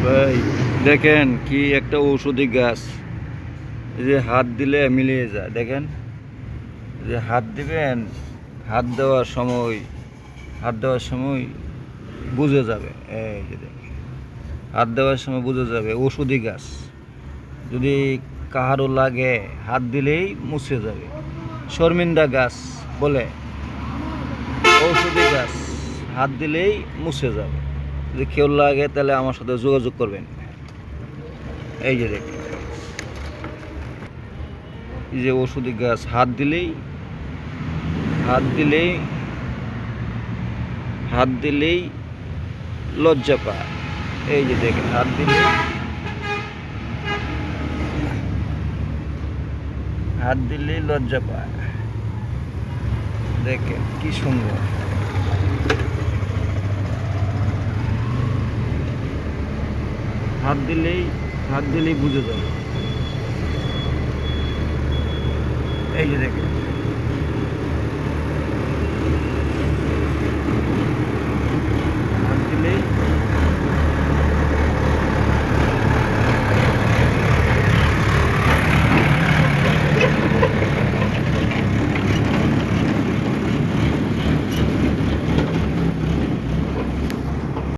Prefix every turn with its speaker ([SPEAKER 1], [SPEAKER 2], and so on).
[SPEAKER 1] ভাই দেখেন কি একটা ঔষধি গাছ, এই যে হাত দিলে মিলিয়ে যায়। দেখেন যে হাত দিবেন, হাত দেওয়ার সময় বুঝে যাবে। এই যে দেখেন, হাত দেওয়ার সময় বুঝে যাবে ঔষধি গাছ। যদি কাহারও লাগে হাত দিলেই মুছে যাবে। শর্মিন্দা গাছ বলে ঔষধি গাছ, হাত দিলেই মুছে যাবে। যদি কেউ লাগে তাহলে আমার সাথে যোগাযোগ করবেন। এই যে দেখেন, এই যে ঔষধি গাছ, হাত দিলেই লজ্জা পায়। এই যে দেখেন, হাত দিলেই লজ্জা পায়। দেখেন কি সুন্দর। হাত দিলেই বুঝে যাবে। এই যে দেখেন।